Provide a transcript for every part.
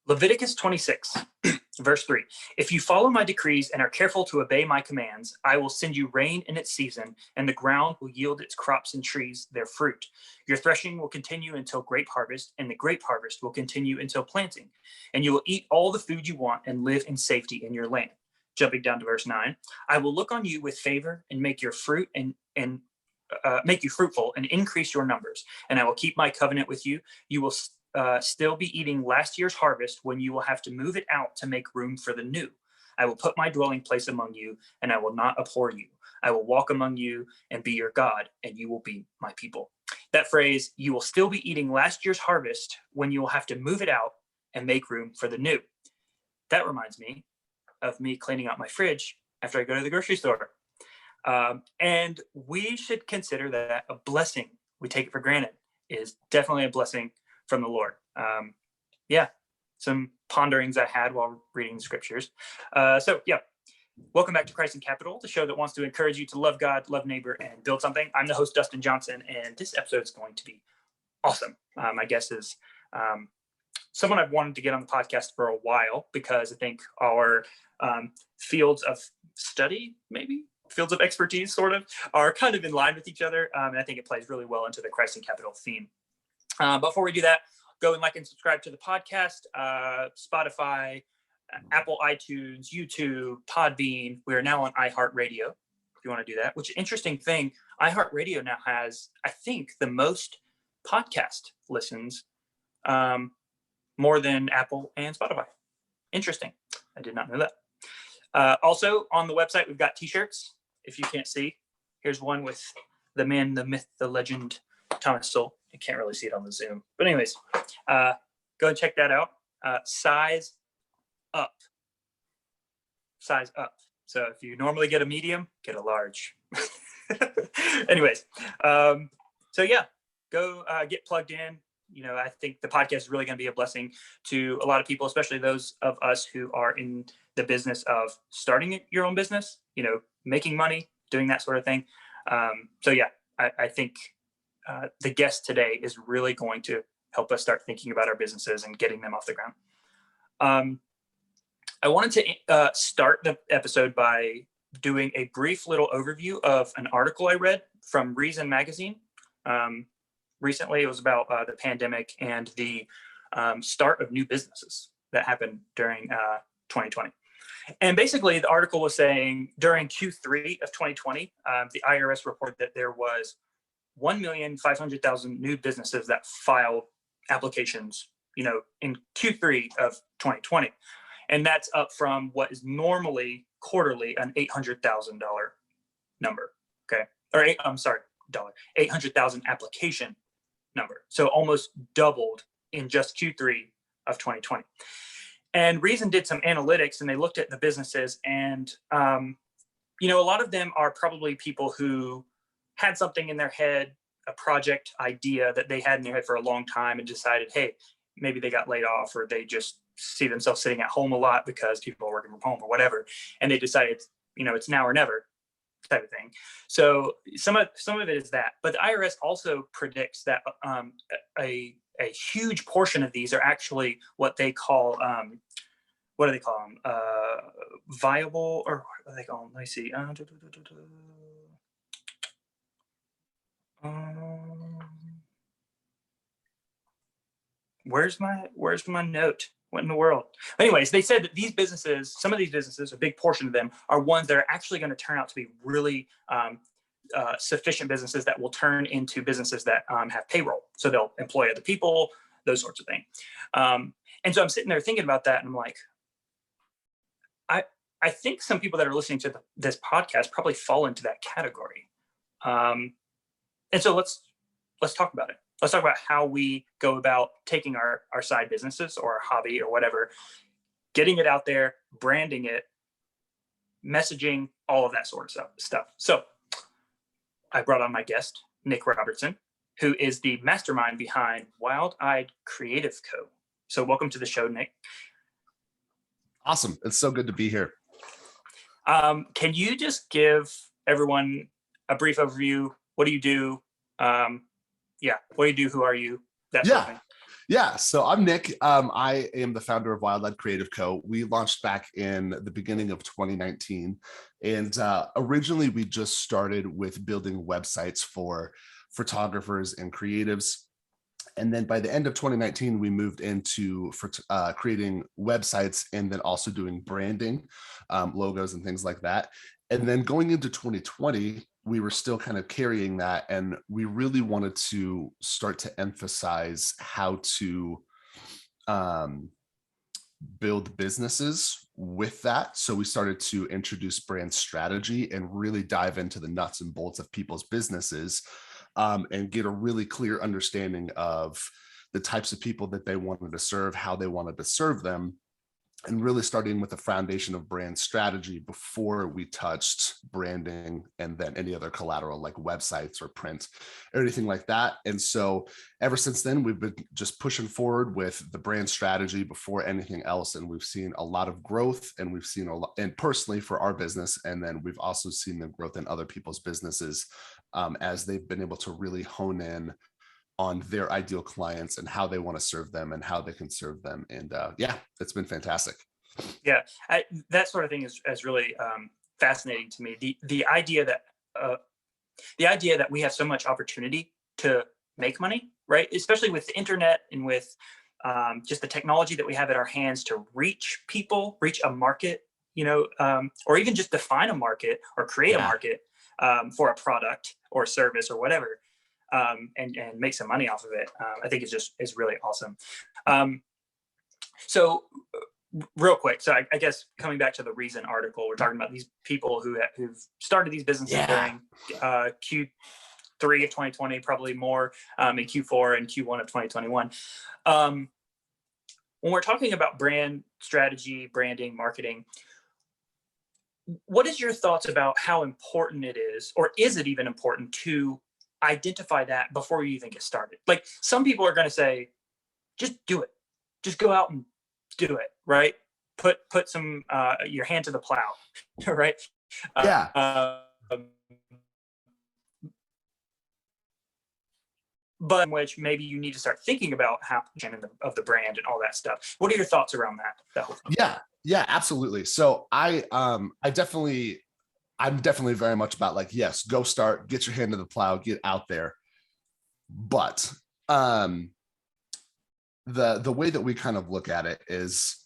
Leviticus 26, verse 3. If you follow my decrees and are careful to obey my commands, I will send you rain in its season, and the ground will yield its crops and trees their fruit. Your threshing will continue until grape harvest, and the grape harvest will continue until planting. And you will eat all the food you want and live in safety in your land. Jumping down to verse 9. I will look on you with favor and make your fruit and make you fruitful and increase your numbers. And I will keep my covenant with you. You will still be eating last year's harvest when you will have to move it out to make room for the new. I will put my dwelling place among you, and I will not abhor you. I will walk among you and be your God, and you will be my people. That phrase, you will still be eating last year's harvest when you will have to move it out and make room for the new. That reminds me of me cleaning out my fridge after I go to the grocery store. And we should consider that a blessing. We take it for granted. It is definitely a blessing from the Lord. Some ponderings I had while reading the scriptures. Welcome back to Christ in Capital, the show that wants to encourage you to love God, love neighbor, and build something. I'm the host, Dustin Johnson, and this episode is going to be awesome. My guest is someone I've wanted to get on the podcast for a while because I think our fields of study, maybe fields of expertise, sort of, are kind of in line with each other. And I think it plays really well into the Christ in Capital theme. Before we do that, go and like and subscribe to the podcast, Spotify, Apple iTunes, YouTube, Podbean. We are now on iHeartRadio, if you want to do that, which interesting thing, iHeartRadio now has, I think, the most podcast listens, more than Apple and Spotify. Interesting. I did not know that. Also on the website, we've got t-shirts. If you can't see, here's one with the man, the myth, the legend, Thomas Sowell. You can't really see it on the Zoom. But anyways, go and check that out. Size up. Size up. So if you normally get a medium, get a large. Anyways, go get plugged in. You know, I think the podcast is really going to be a blessing to a lot of people, especially those of us who are in the business of starting your own business, you know, making money, doing that sort of thing. I think the guest today is really going to help us start thinking about our businesses and getting them off the ground. I wanted to start the episode by doing a brief little overview of an article I read from Reason Magazine. Recently, it was about the pandemic and the start of new businesses that happened during 2020. And basically, the article was saying during Q3 of 2020, the IRS reported that there was 1,500,000 new businesses that filed applications, you know, in Q3 of 2020. And that's up from what is normally quarterly an $800,000 number. Okay. Or $800,000 application number. So almost doubled in just Q3 of 2020. And Reason did some analytics and they looked at the businesses and, a lot of them are probably people who had something in their head, a project idea that they had in their head for a long time and decided, hey, maybe they got laid off or they just see themselves sitting at home a lot because people are working from home or whatever. And they decided, it's now or never type of thing. So some of it is that, but the IRS also predicts that a huge portion of these are actually what they call, what do they call them? Viable, or what do they call them? Let me see. Where's my note? What in the world? Anyways, they said that these businesses, some of these businesses, a big portion of them, are ones that are actually going to turn out to be really sufficient businesses that will turn into businesses that have payroll. So they'll employ other people, those sorts of things. And so I'm sitting there thinking about that, and I'm like, I think some people that are listening to this podcast probably fall into that category. And so let's talk about it. Let's talk about how we go about taking our side businesses or our hobby or whatever, getting it out there, branding it, messaging, all of that sort of stuff. So I brought on my guest, Nick Robertson, who is the mastermind behind Wild Eyed Creative Co. So welcome to the show, Nick. Awesome. It's so good to be here. Can you just give everyone a brief overview? What do you do? What do you do? Who are you? That sort of thing. Yeah, so I'm Nick. I am the founder of Wildlife Creative Co. We launched back in the beginning of 2019. And originally we just started with building websites for photographers and creatives. And then by the end of 2019, we moved into creating websites and then also doing branding, logos and things like that. And then going into 2020, we were still kind of carrying that. And we really wanted to start to emphasize how to build businesses with that. So we started to introduce brand strategy and really dive into the nuts and bolts of people's businesses, and get a really clear understanding of the types of people that they wanted to serve, how they wanted to serve them, and really starting with the foundation of brand strategy before we touched branding and then any other collateral like websites or print or anything like that. And so ever since then, we've been just pushing forward with the brand strategy before anything else. And we've seen a lot of growth, and we've seen a lot, and personally for our business, and then we've also seen the growth in other people's businesses as they've been able to really hone in on their ideal clients and how they want to serve them and how they can serve them. And yeah, it's been fantastic. Yeah, that sort of thing is really fascinating to me. The idea that we have so much opportunity to make money, right? Especially with the internet and with just the technology that we have at our hands to reach people, reach a market, or even just define a market or create a market for a product or service or whatever. And make some money off of it. I think is really awesome. So real quick, so I guess coming back to the Reason article, we're talking about these people who've started these businesses during Q3 of 2020, probably more in Q4 and Q1 of 2021. When we're talking about brand strategy, branding, marketing, what is your thoughts about how important it is, or is it even important to identify that before you even get started? Like, some people are going to say, just do it, just go out and do it, right? Put some your hand to the plow, right? But in which maybe you need to start thinking about how of the brand and all that stuff. What are your thoughts around that whole thing? Yeah, absolutely. So I'm definitely very much about, like, yes, go start, get your hand to the plow, get out there. But the way that we kind of look at it is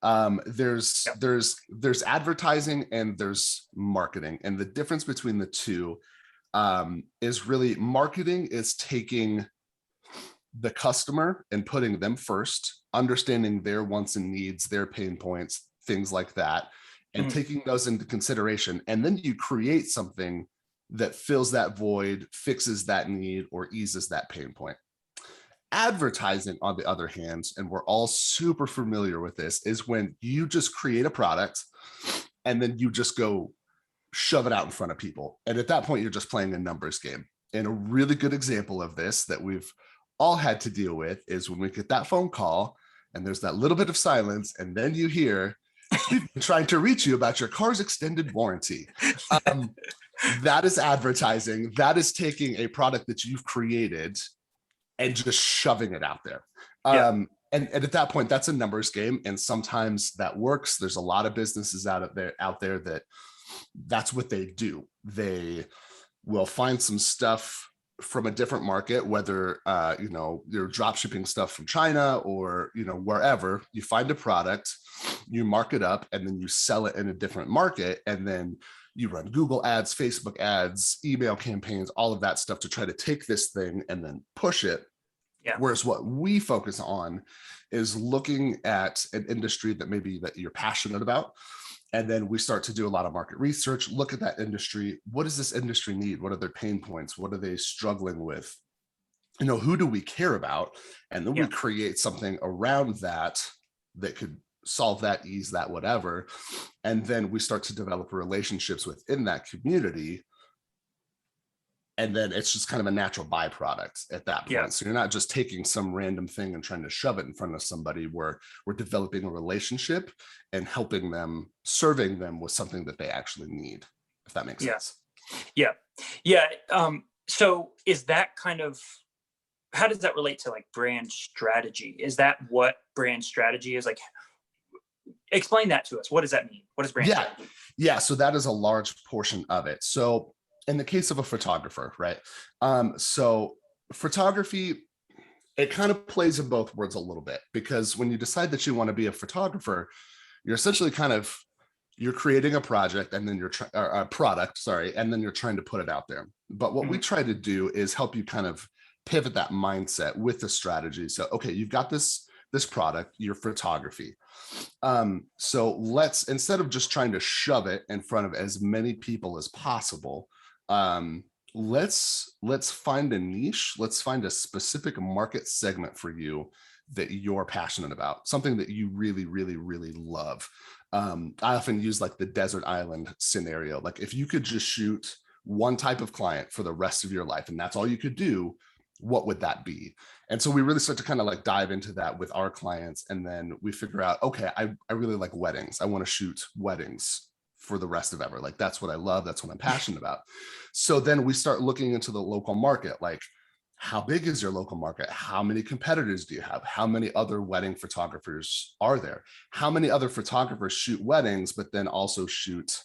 there's advertising and there's marketing, and the difference between the two is really, marketing is taking the customer and putting them first, understanding their wants and needs, their pain points, things like that, and taking those into consideration. And then you create something that fills that void, fixes that need, or eases that pain point. Advertising, on the other hand, and we're all super familiar with this, is when you just create a product and then you just go shove it out in front of people. And at that point, you're just playing a numbers game. And a really good example of this that we've all had to deal with is when we get that phone call and there's that little bit of silence, and then you hear, "We've been trying to reach you about your car's extended warranty." That is advertising. That is taking a product that you've created and just shoving it out there. And at that point, that's a numbers game. And sometimes that works. There's a lot of businesses out there that's what they do. They will find some stuff from a different market, whether you're drop shipping stuff from China or wherever. You find a product, you mark it up, and then you sell it in a different market, and then you run Google ads, Facebook ads, email campaigns, all of that stuff to try to take this thing and then push it. Whereas what we focus on is looking at an industry that you're passionate about. And then we start to do a lot of market research, look at that industry. What does this industry need? What are their pain points? What are they struggling with? Who do we care about? And then we create something around that could solve that, ease that, whatever. And then we start to develop relationships within that community. And then it's just kind of a natural byproduct at that point. So you're not just taking some random thing and trying to shove it in front of somebody. We're developing a relationship and helping them, serving them with something that they actually need, if that makes sense. So is that kind of how does that relate to like brand strategy? Is that what brand strategy is? Like, explain that to us. What does that mean? What is brand strategy? Yeah. So that is a large portion of it. So in the case of a photographer, right? So photography, it kind of plays in both worlds a little bit, because when you decide that you want to be a photographer, you're essentially you're creating a project, and then a product, sorry, and then you're trying to put it out there. But what we try to do is help you kind of pivot that mindset with the strategy. So, okay, you've got this product, your photography. So instead of just trying to shove it in front of as many people as possible, let's find a niche. Let's find a specific market segment for you that you're passionate about, something that you really, really, really love. I often use like the desert island scenario. Like, if you could just shoot one type of client for the rest of your life, and that's all you could do, what would that be? And so we really start to kind of like dive into that with our clients. And then we figure out, okay, I really like weddings. I want to shoot weddings for the rest of ever. Like, that's what I love. That's what I'm passionate about. So then we start looking into the local market. Like, how big is your local market? How many competitors do you have? How many other wedding photographers are there? How many other photographers shoot weddings, but then also shoot,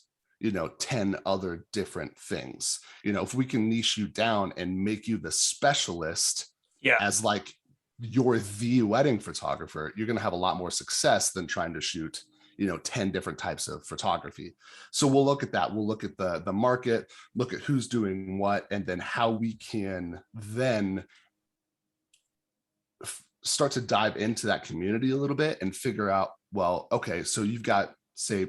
10 other different things? If we can niche you down and make you the specialist, as like you're the wedding photographer, you're going to have a lot more success than trying to shoot 10 different types of photography. So we'll look at that. We'll look at the market, look at who's doing what, and then how we can then start to dive into that community a little bit and figure out, well, okay, so you've got, say,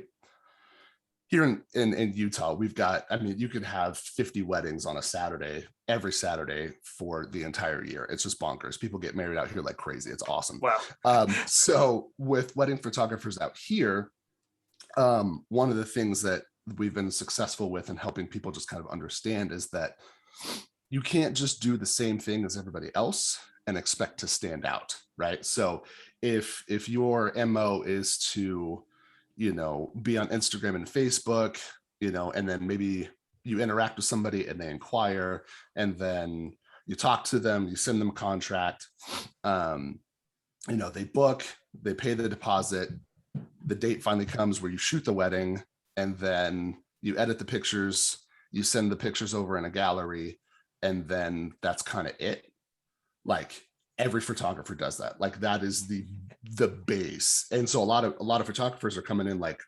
here in Utah, we've got, you could have 50 weddings on a Saturday, every Saturday for the entire year. It's just bonkers. People get married out here like crazy. It's awesome. Wow. So with wedding photographers out here, one of the things that we've been successful with in helping people just kind of understand is that you can't just do the same thing as everybody else and expect to stand out, right? So if your MO is to be on Instagram and Facebook, and then maybe you interact with somebody and they inquire, and then you talk to them, you send them a contract, they book, they pay the deposit, the date finally comes where you shoot the wedding, and then you edit the pictures, you send the pictures over in a gallery, and then that's kind of it. Like, every photographer does that. Like, that is the base. And so a lot of photographers are coming in like,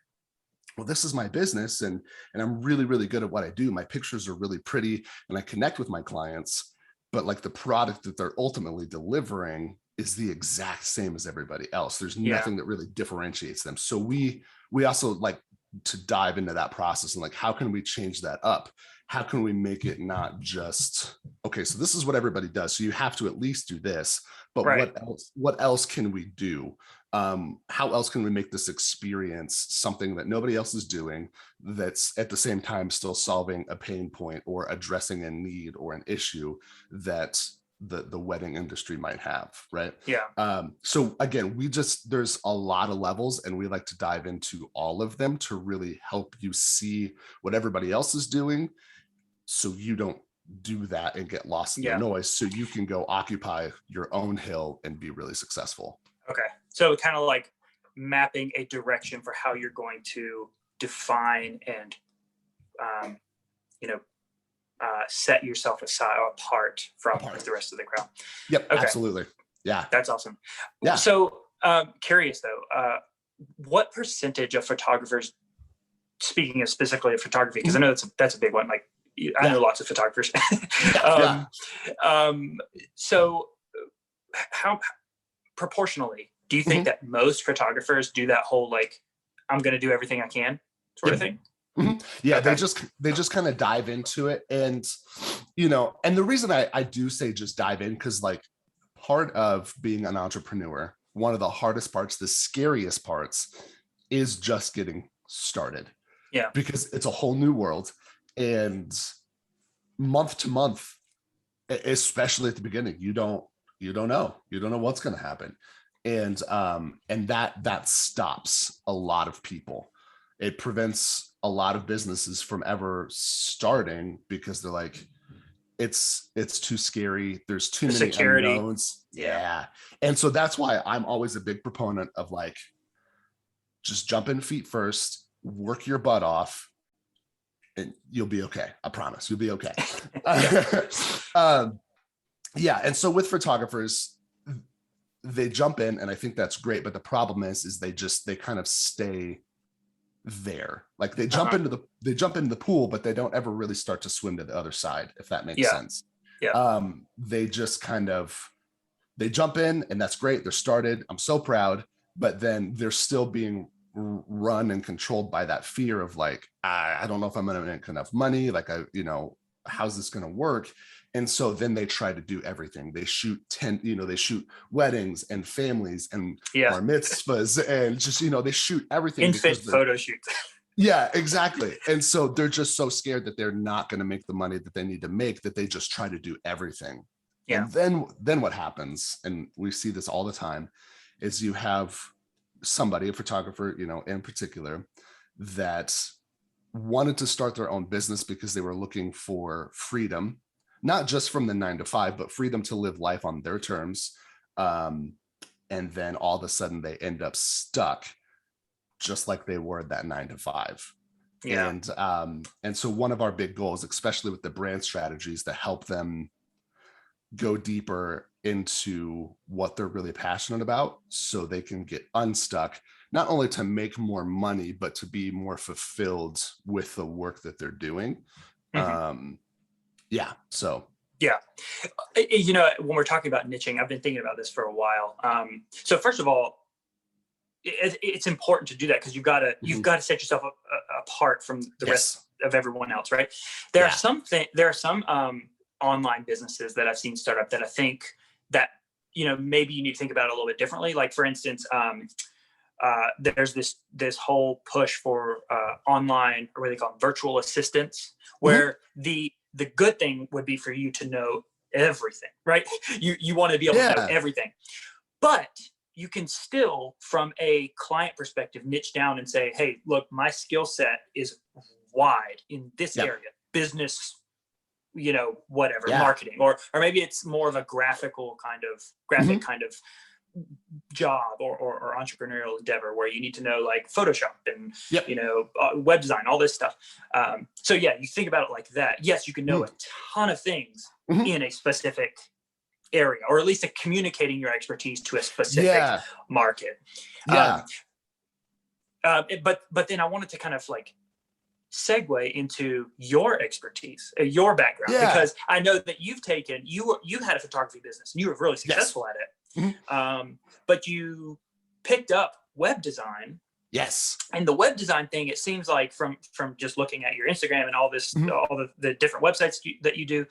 well, this is my business, and I'm really, really good at what I do. My pictures are really pretty, and I connect with my clients, but like the product that they're ultimately delivering is the exact same as everybody else. There's nothing that really differentiates them. So we also like to dive into that process and like, how can we change that up? How can we make it not just, okay, so this is what everybody does, so you have to at least do this, but what else can we do? How else can we make this experience something that nobody else is doing, that's at the same time still solving a pain point or addressing a need or an issue that the wedding industry might have, right? So again, there's a lot of levels, and we like to dive into all of them to really help you see what everybody else is doing, so you don't do that and get lost in the noise, so you can go occupy your own hill and be really successful. Okay. So kind of like mapping a direction for how you're going to define and, set yourself apart from the rest of the crowd. Yep. Okay. Absolutely. Yeah. That's awesome. Yeah. So curious though, what percentage of photographers, speaking of specifically of photography, because I know that's a big one. Like, I know lots of photographers. So how proportionally do you think that most photographers do that whole, like, I'm going to do everything I can sort of thing? Yeah. Okay. They just kind of dive into it. And, and the reason I do say just dive in, because like, part of being an entrepreneur, one of the hardest parts, the scariest parts, is just getting started. Yeah. Because it's a whole new world. And month to month, especially at the beginning, you don't know what's going to happen. And that stops a lot of people. It prevents a lot of businesses from ever starting, because they're like, it's too scary. There's too The many security. unknowns. Yeah. Yeah. And so that's why I'm always a big proponent of like, just jump in feet first, work your butt off, and you'll be okay. I promise you'll be okay. um, yeah. And so with photographers, they jump in, and I think that's great. But the problem is they kind of stay there. Like they jump into the pool, but they don't ever really start to swim to the other side, if that makes sense. Yeah. They just kind of, they jump in, and that's great. They're started. I'm so proud, but then they're still being run and controlled by that fear of like, I don't know if I'm going to make enough money. Like, how's this going to work? And so then they try to do everything. They shoot they shoot weddings and families and bar mitzvahs and just, they shoot everything. Infant photo shoots. Yeah, exactly. And so they're just so scared that they're not going to make the money that they need to make, that they just try to do everything. Yeah. And then what happens, and we see this all the time, is you have somebody, a photographer, in particular, that wanted to start their own business because they were looking for freedom, not just from the 9 to 5, but freedom to live life on their terms. And then all of a sudden they end up stuck just like they were that 9 to 5. Yeah. And so one of our big goals, especially with the brand strategies, to help them go deeper into what they're really passionate about so they can get unstuck, not only to make more money, but to be more fulfilled with the work that they're doing. Yeah. So. Yeah. When we're talking about niching, I've been thinking about this for a while. So first of all, it's important to do that because you've got to set yourself apart from the rest of everyone else, right? There are some online businesses that I've seen start up that I think that maybe you need to think about it a little bit differently. Like for instance, there's this whole push for online, or what they call them, virtual assistants, where the good thing would be for you to know everything, right? You want to be able to know everything, but you can still, from a client perspective, niche down and say, hey, look, my skill set is wide in this area, business, whatever, marketing, or maybe it's more of a graphic kind of job or entrepreneurial endeavor where you need to know like Photoshop and web design, all this stuff. So you think about it like that. Yes, you can know a ton of things in a specific area, or at least communicating your expertise to a specific market. But then I wanted to kind of like segue into your expertise, your background, because I know that you had a photography business and you were really successful at it. But you picked up web design. Yes. And the web design thing, it seems like from just looking at your Instagram and all this, all the different websites that you do,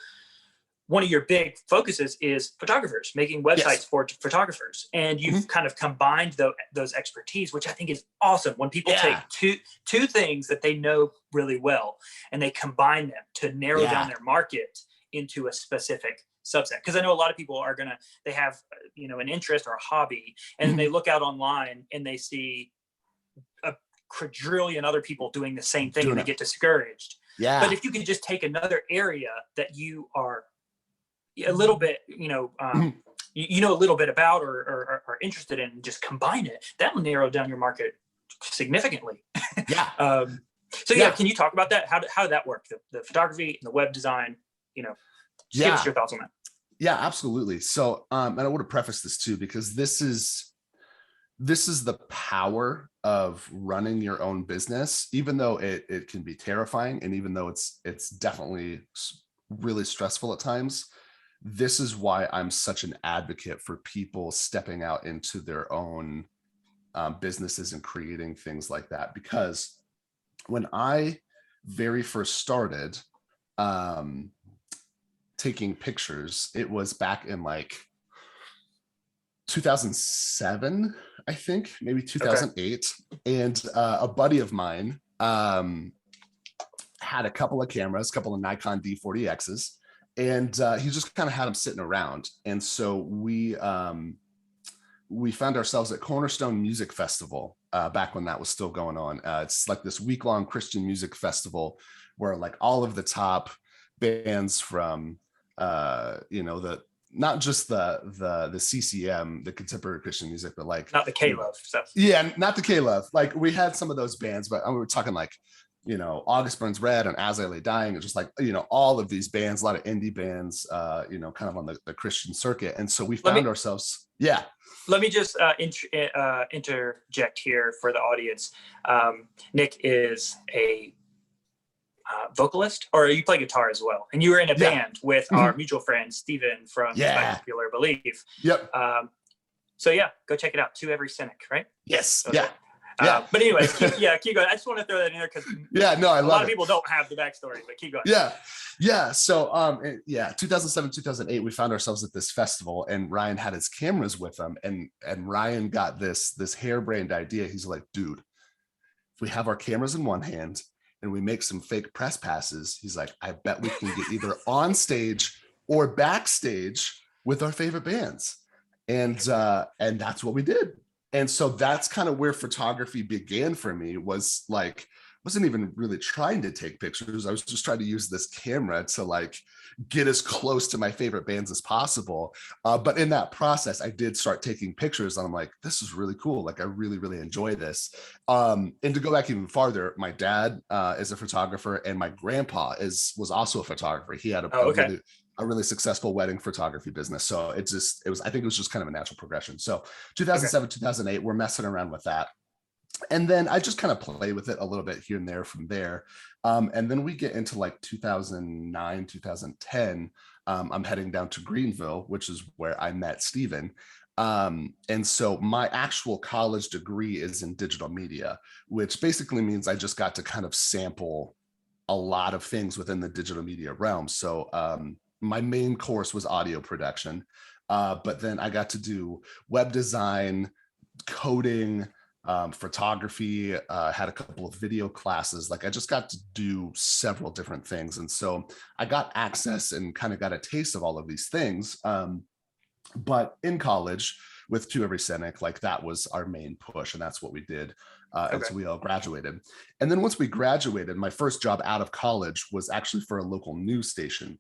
one of your big focuses is photographers, making websites for photographers. And you've kind of combined those expertise, which I think is awesome. When people take two things that they know really well and they combine them to narrow down their market into a specific subset. Because I know a lot of people they have, an interest or a hobby, and then they look out online and they see a quadrillion other people doing the same thing and they get discouraged. Yeah. But if you could just take another area that you are a little bit, a little bit about or are interested in, and just combine it, that will narrow down your market significantly. Yeah. Can you talk about that? How did that work? The photography and the web design, give us your thoughts on that. Yeah, absolutely. So, and I want to preface this too, because this is the power of running your own business, even though it can be terrifying. And even though it's definitely really stressful at times, this is why I'm such an advocate for people stepping out into their own businesses and creating things like that. Because when I very first started taking pictures, it was back in like 2007, I think, maybe 2008. Okay. And a buddy of mine had a couple of cameras, a couple of Nikon D40Xs, and he just kind of had them sitting around. And so we found ourselves at Cornerstone Music Festival back when that was still going on. It's like this week-long Christian music festival where like all of the top bands from you know, not just the CCM, the contemporary Christian music, but like not the K-Love stuff. Yeah, not the K-Love. Like we had some of those bands, but we were talking like, you know, August Burns Red and As I Lay Dying. It's just like, you know, all of these bands, a lot of indie bands, you know, kind of on the Christian circuit. And so we found ourselves, yeah. Let me just interject here for the audience. Nick is a vocalist, or you play guitar as well, and you were in a band with our mutual friend Steven from Popular Belief. Yep. So yeah, go check it out. To Every Cynic, right? Yes. Okay. Yeah. But anyways, keep going. I just want to throw that in there because a lot of people don't have the backstory, but keep going. Yeah. So 2007, 2008, we found ourselves at this festival, and Ryan had his cameras with him, and Ryan got this harebrained idea. He's like, dude, if we have our cameras in one hand and we make some fake press passes, he's like, I bet we can get either on stage or backstage with our favorite bands. And that's what we did. And so that's kind of where photography began for me. Was like, wasn't even really trying to take pictures. I was just trying to use this camera to like get as close to my favorite bands as possible. But in that process, I did start taking pictures, and I'm like, this is really cool. Like, I really, really enjoy this. And to go back even farther, my dad is a photographer, and my grandpa was also a photographer. He had a really successful wedding photography business. So I think it was just kind of a natural progression. So 2007, 2008, we're messing around with that. And then I just kind of play with it a little bit here and there from there. And then we get into like 2009, 2010. I'm heading down to Greenville, which is where I met Steven. And so my actual college degree is in digital media, which basically means I just got to kind of sample a lot of things within the digital media realm. So my main course was audio production, but then I got to do web design, coding, photography, had a couple of video classes. Like I just got to do several different things. And so I got access and kind of got a taste of all of these things. But in college with To Every Cynic, like that was our main push. And that's what we did until we all graduated. And then once we graduated, my first job out of college was actually for a local news station.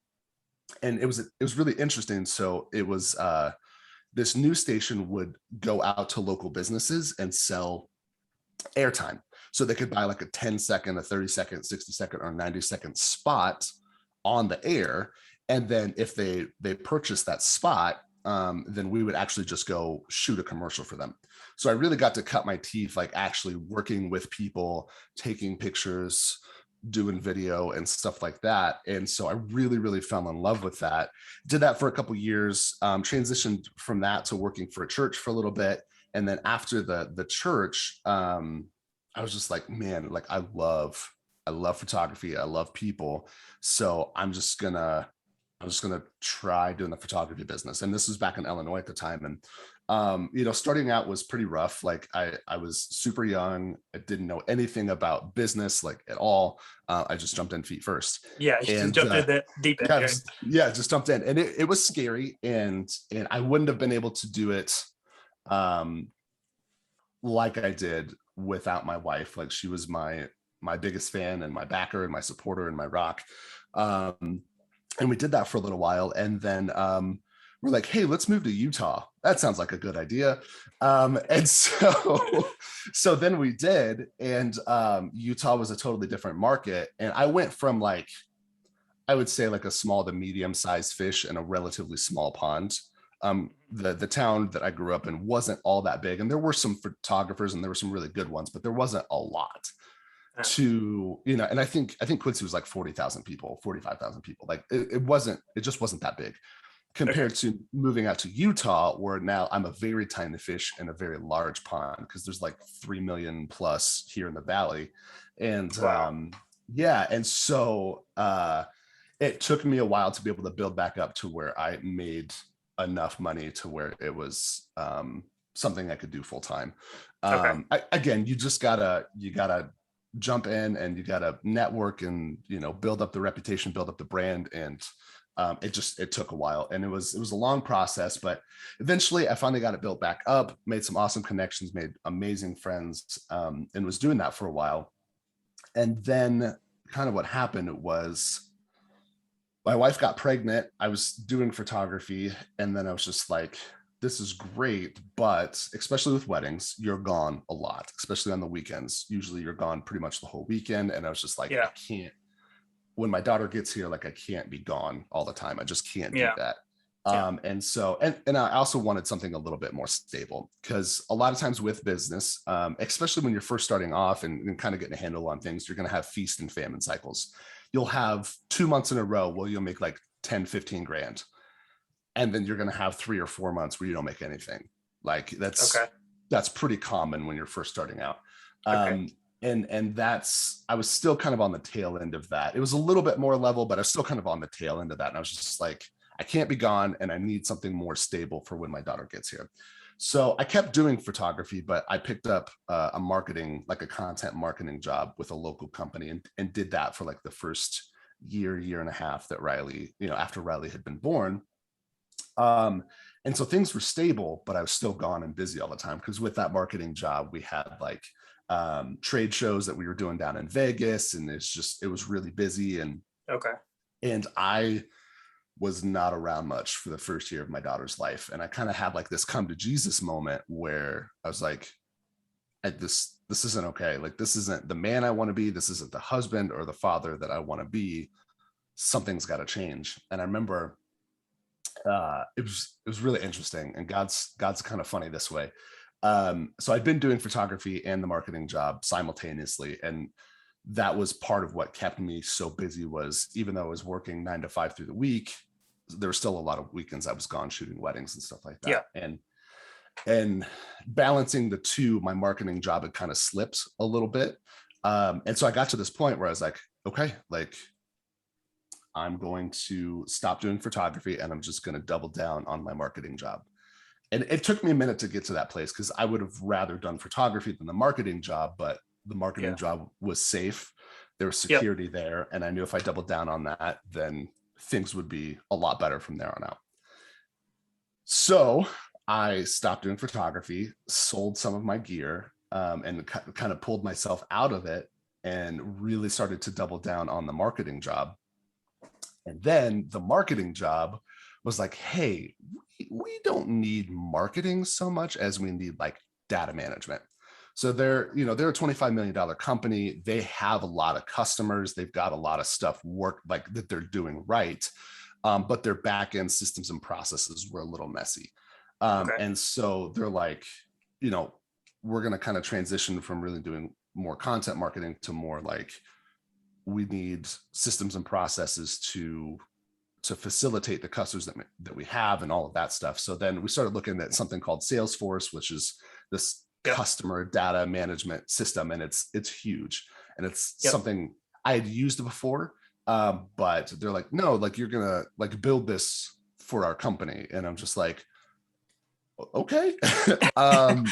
And it was really interesting. So it was, this news station would go out to local businesses and sell airtime. So they could buy like a 10-second, a 30-second, 60-second, or 90-second spot on the air. And then if they purchased that spot, then we would actually just go shoot a commercial for them. So I really got to cut my teeth, like actually working with people, taking pictures, doing video and stuff like that. And so I really, really fell in love with that. Did that for a couple of years, transitioned from that to working for a church for a little bit. And then after the church, I was just like, man, like I love photography. I love people. So I'm just gonna try doing the photography business. And this was back in Illinois at the time. And starting out was pretty rough. Like I was super young. I didn't know anything about business, like at all. I just jumped in feet first. Yeah, just jumped in the deep end. Just jumped in, and it was scary, and I wouldn't have been able to do it like I did without my wife. Like she was my biggest fan and my backer and my supporter and my rock. And we did that for a little while, and then we're like, hey, let's move to Utah. That sounds like a good idea. And so then we did, and Utah was a totally different market. And I went from like, I would say like a small to medium-sized fish in a relatively small pond. The town that I grew up in wasn't all that big, and there were some photographers and there were some really good ones, but there wasn't a lot to, and I think Quincy was like 40,000 people, 45,000 people. Like it just wasn't that big compared to moving out to Utah, where now I'm a very tiny fish in a very large pond, because there's like 3 million plus here in the valley. And and so it took me a while to be able to build back up to where I made enough money to where it was something I could do full time. Again, you gotta jump in, and you gotta network and build up the reputation, build up the brand, and it took a while, and it was a long process, but eventually I finally got it built back up, made some awesome connections, made amazing friends, and was doing that for a while. And then kind of what happened was my wife got pregnant. I was doing photography, and then I was just like, this is great, but especially with weddings, you're gone a lot, especially on the weekends. Usually you're gone pretty much the whole weekend. And I was just like, Yeah. I can't, when my daughter gets here, like I can't be gone all the time. I just can't do Yeah. that. Yeah. And so, and I also wanted something a little bit more stable, because a lot of times with business, especially when you're first starting off and kind of getting a handle on things, you're going to have feast and famine cycles. You'll have 2 months in a row where you'll make like 10, 15 grand. And then you're going to have 3 or 4 months where you don't make anything. Like that's pretty common when you're first starting out. Okay. And that's, I was still kind of on the tail end of that. It was a little bit more level, but I was still kind of on the tail end of that. And I was just like, I can't be gone, and I need something more stable for when my daughter gets here. So I kept doing photography, but I picked up a marketing, like a content marketing job with a local company, and did that for like the first year and a half that Riley, after Riley had been born. And so things were stable, but I was still gone and busy all the time, because with that marketing job, we had like trade shows that we were doing down in Vegas, and it was really busy. And I was not around much for the first year of my daughter's life. And I kind of had like this come to Jesus moment where I was like, this isn't okay. Like, this isn't the man I want to be. This isn't the husband or the father that I want to be. Something's got to change. And I remember it was really interesting, and God's kind of funny this way. So I'd been doing photography and the marketing job simultaneously, and that was part of what kept me so busy. Was even though I was working 9 to 5 through the week, there were still a lot of weekends I was gone shooting weddings and stuff like that. Yeah. And balancing the two, my marketing job had kind of slipped a little bit. And so I got to this point where I was like, okay, like, I'm going to stop doing photography, and I'm just going to double down on my marketing job. And it took me a minute to get to that place, because I would have rather done photography than the marketing job, but the marketing job was safe. There was security there. And I knew if I doubled down on that, then things would be a lot better from there on out. So I stopped doing photography, sold some of my gear, and kind of pulled myself out of it, and really started to double down on the marketing job. And then the marketing job was like, hey, we don't need marketing so much as we need like data management. So they're a $25 million company. They have a lot of customers. They've got a lot of stuff like that they're doing right. But their back end systems and processes were a little messy. And so they're like, we're going to kind of transition from really doing more content marketing to more like, we need systems and processes to facilitate the customers that we have and all of that stuff. So then we started looking at something called Salesforce, which is this customer data management system. And it's huge. And it's something I had used before, but they're like, no, like, you're going to like build this for our company. And I'm just like, okay. And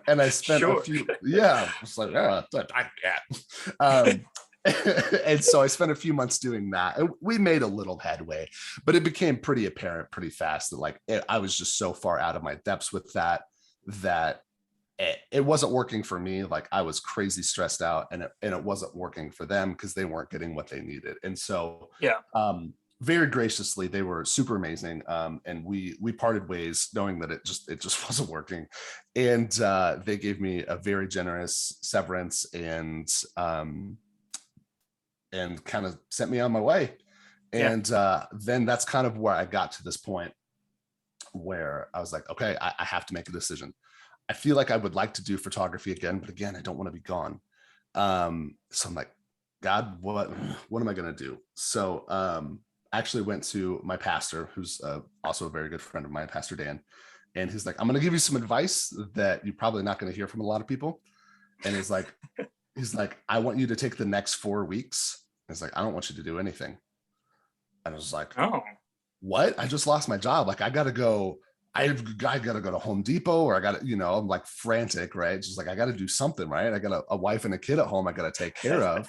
I spent a few, it's like, I can't. And so I spent a few months doing that. We made a little headway, but it became pretty apparent pretty fast that like I was just so far out of my depths with that it wasn't working for me. Like, I was crazy stressed out, and it wasn't working for them, because they weren't getting what they needed. And so very graciously, they were super amazing, and we parted ways knowing that it just wasn't working. And they gave me a very generous severance, and kind of sent me on my way. And then that's kind of where I got to this point where I was like, okay, I have to make a decision. I feel like I would like to do photography again, but again, I don't want to be gone. So I'm like, God, what am I going to do? So I actually went to my pastor, who's also a very good friend of mine, Pastor Dan. And he's like, I'm going to give you some advice that you're probably not going to hear from a lot of people. And he's like, I want you to take the next 4 weeks. It's like, I don't want you to do anything. And I was like, oh, what? I just lost my job. Like, I got to go to Home Depot, or I got to, I'm like frantic, right? Just like, I got to do something, right? I got a wife and a kid at home I got to take care of.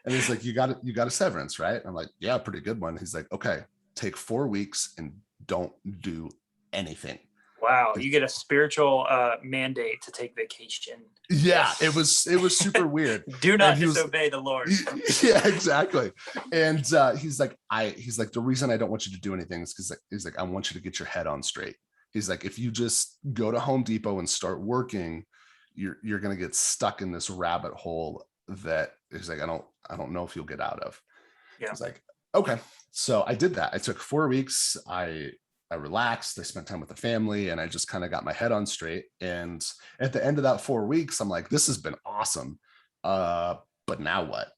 And he's like, you got a severance, right? I'm like, yeah, pretty good one. He's like, okay, take 4 weeks and don't do anything. Wow, Like, you get a spiritual mandate to take vacation. yeah, Yes. it was super weird. Do And not he was, disobey the Lord. yeah, exactly. And he's like, the reason I don't want you to do anything is because he's like, I want you to get your head on straight. He's like, if you just go to Home Depot and start working, you're gonna get stuck in this rabbit hole that he's like, I don't know if you'll get out of. I Yeah. was like, okay. So I did that. I took 4 weeks. I relaxed. I spent time with the family, and I just kind of got my head on straight. And at the end of that 4 weeks, I'm like, this has been awesome. But now what?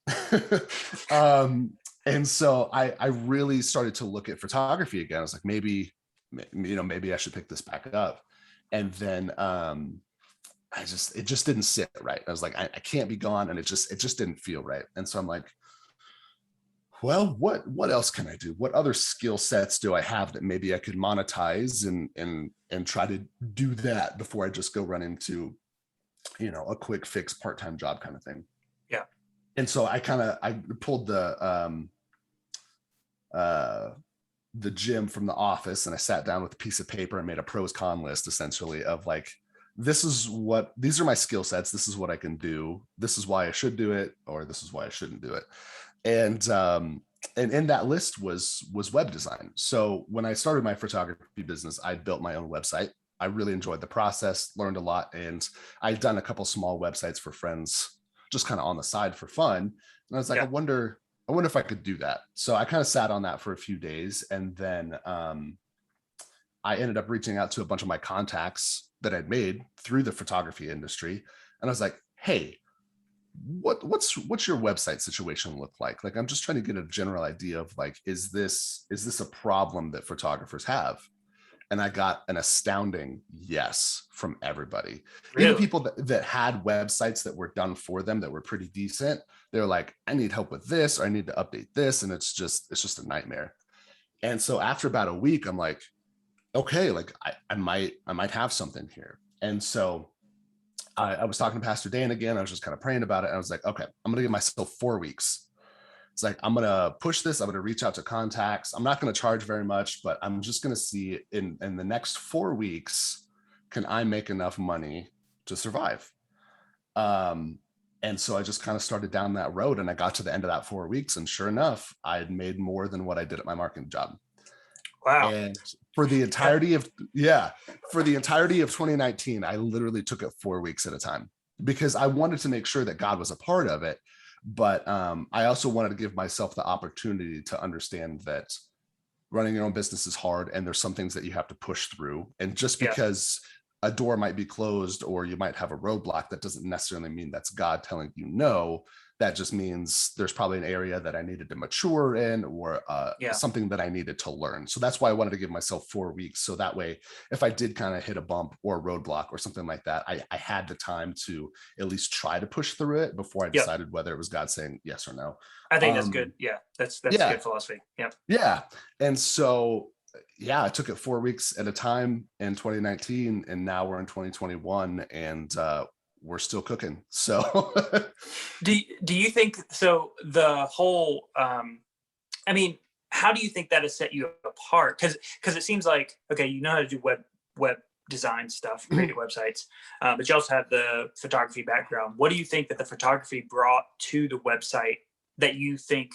And so I really started to look at photography again. I was like, maybe I should pick this back up. And then it just didn't sit right. I was like, I can't be gone, and it just didn't feel right. And so I'm like, well, what else can I do? What other skill sets do I have that maybe I could monetize and try to do that before I just go run into, a quick fix part-time job kind of thing. Yeah. And so I pulled the gym from the office, and I sat down with a piece of paper and made a pros con list, essentially, of like, these are my skill sets. This is what I can do. This is why I should do it, or this is why I shouldn't do it. And in that list was web design. So when I started my photography business, I built my own website. I really enjoyed the process, learned a lot, and I'd done a couple small websites for friends, just kind of on the side for fun. And I was like, Yeah. I wonder if I could do that. So I kind of sat on that for a few days, and then I ended up reaching out to a bunch of my contacts that I'd made through the photography industry, and I was like, hey, what's your website situation look like? Like, I'm just trying to get a general idea of like, is this a problem that photographers have? And I got an astounding yes from everybody. Really? Even people that had websites that were done for them that were pretty decent. They're like, I need help with this, or I need to update this, and it's just a nightmare. And so after about a week, I'm like, okay, like I might have something here. And so I was talking to Pastor Dan again. I was just kind of praying about it. And I was like, okay, I'm going to give myself 4 weeks. It's like, I'm going to push this. I'm going to reach out to contacts. I'm not going to charge very much, but I'm just going to see in the next 4 weeks, can I make enough money to survive? And so I just kind of started down that road, and I got to the end of that 4 weeks. And sure enough, I had made more than what I did at my marketing job. Wow. And for the entirety of 2019, I literally took it 4 weeks at a time, because I wanted to make sure that God was a part of it. But I also wanted to give myself the opportunity to understand that running your own business is hard, and there's some things that you have to push through. And just because a door might be closed, or you might have a roadblock, that doesn't necessarily mean that's God telling you no. That just means there's probably an area that I needed to mature in, or something that I needed to learn. So that's why I wanted to give myself 4 weeks. So that way, if I did kind of hit a bump or a roadblock or something like that, I had the time to at least try to push through it before I decided whether it was God saying yes or no. I think that's good. Yeah, that's a good philosophy. Yeah. Yeah. And so, I took it 4 weeks at a time in 2019, and now we're in 2021, and we're still cooking. So do you think so? The whole I mean, how do you think that has set you apart? Because it seems like, okay, you know how to do web design stuff, create websites, but you also have the photography background. What do you think that the photography brought to the website that you think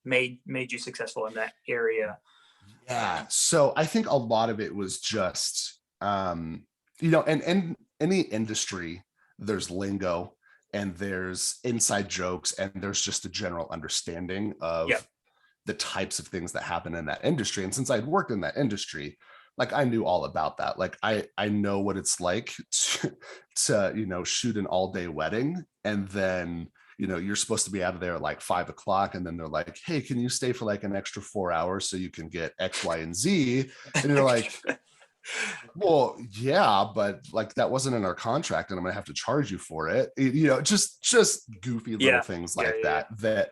made you successful in that area? Yeah. So I think a lot of it was just, and any industry, there's lingo, and there's inside jokes, and there's just a general understanding of the types of things that happen in that industry. And since I'd worked in that industry, like, I knew all about that. Like, I know what it's like to shoot an all-day wedding, and then you're supposed to be out of there at like 5 o'clock, and then they're like, hey, can you stay for like an extra 4 hours so you can get X, Y, and Z? And you're like, well, yeah, but like, that wasn't in our contract, and I'm gonna have to charge you for it. Just goofy little things like that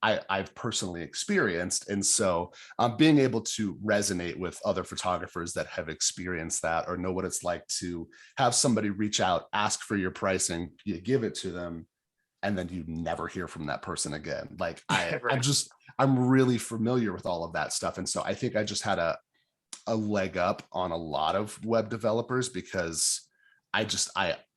I've personally experienced. And so being able to resonate with other photographers that have experienced that, or know what it's like to have somebody reach out, ask for your pricing, you give it to them, and then you never hear from that person again. Like, I'm really familiar with all of that stuff. And so I think I just had a leg up on a lot of web developers because I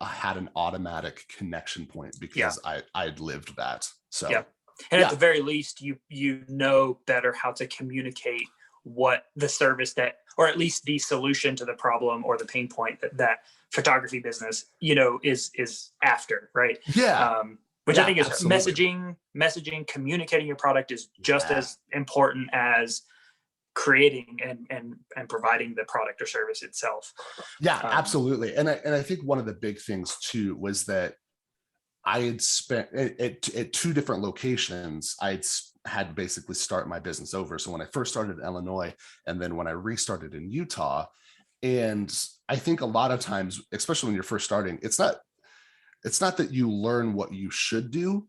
had an automatic connection point because I'd lived that. So and at the very least, you know better how to communicate what the service that, or at least the solution to the problem or the pain point that photography business, is after, right? Which I think is absolutely. Messaging, communicating your product is just as important as creating and providing the product or service itself. Absolutely. And I think one of the big things too was that I had spent at two different locations. I had to basically start my business over. So when I first started in Illinois, and then when I restarted in Utah, and I think a lot of times, especially when you're first starting, it's not that you learn what you should do.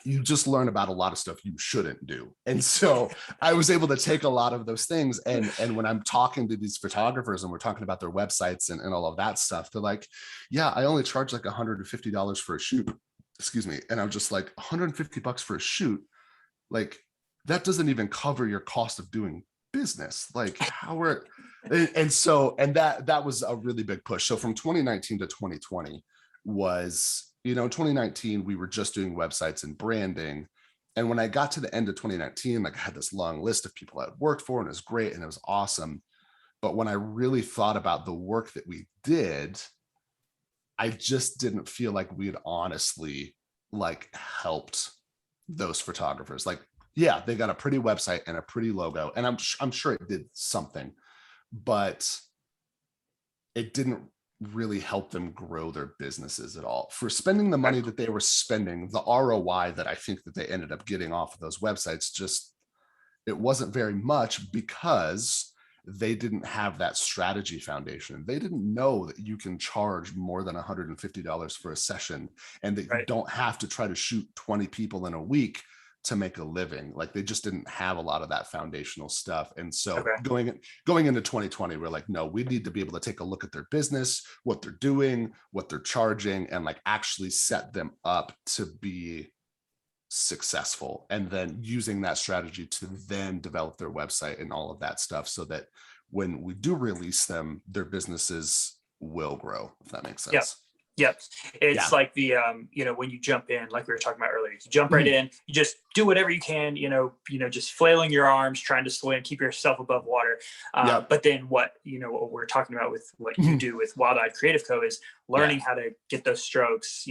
You just learn about a lot of stuff you shouldn't do. And so I was able to take a lot of those things. And when I'm talking to these photographers and we're talking about their websites and all of that stuff, they're like, yeah, I only charge like $150 for a shoot. Excuse me. And I'm just like, $150 for a shoot. Like, that doesn't even cover your cost of doing business. Like, how are, and that was a really big push. So from 2019 to 2020 was, in 2019, we were just doing websites and branding. And when I got to the end of 2019, like, I had this long list of people I'd worked for, and it was great and it was awesome. But when I really thought about the work that we did, I just didn't feel like we had honestly like helped those photographers. Like, yeah, they got a pretty website and a pretty logo, and I'm sure it did something, but it didn't really help them grow their businesses at all. For spending the money that they were spending, the ROI that I think that they ended up getting off of those websites, just, it wasn't very much because they didn't have that strategy foundation. They didn't know that you can charge more than $150 for a session, and that you don't have to try to shoot 20 people in a week to make a living. Like, they just didn't have a lot of that foundational stuff. And so going into 2020, we're like, no, we need to be able to take a look at their business, what they're doing, what they're charging, and like actually set them up to be successful. And then using that strategy to then develop their website and all of that stuff, so that when we do release them, their businesses will grow, if that makes sense. Yep. It's like the, when you jump in, like we were talking about earlier, you jump right in, you just do whatever you can, just flailing your arms, trying to swim, keep yourself above water. But then what we're talking about with what you do with Wild Eyed Creative Co. is learning how to get those strokes,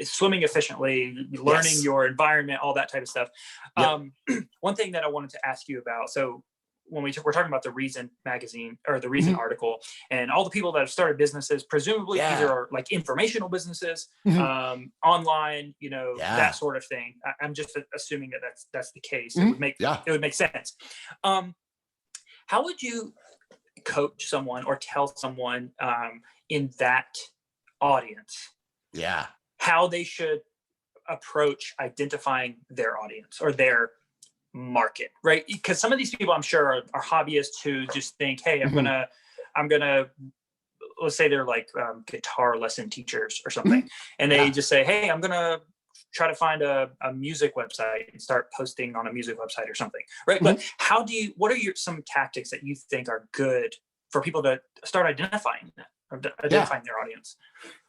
swimming efficiently, learning your environment, all that type of stuff. One thing that I wanted to ask you about, so when we're talking about the Reason magazine or the Reason article and all the people that have started businesses, presumably these are like informational businesses, online, that sort of thing. I'm just assuming that that's the case. It would make sense. How would you coach someone or tell someone in that audience how they should approach identifying their audience or their market, right? Because some of these people, I'm sure, are hobbyists who just think, hey, I'm gonna let's say they're like guitar lesson teachers or something, and they just say, hey, I'm gonna try to find a music website and start posting on a music website or something, right? But what are some tactics that you think are good for people to start identifying their audience?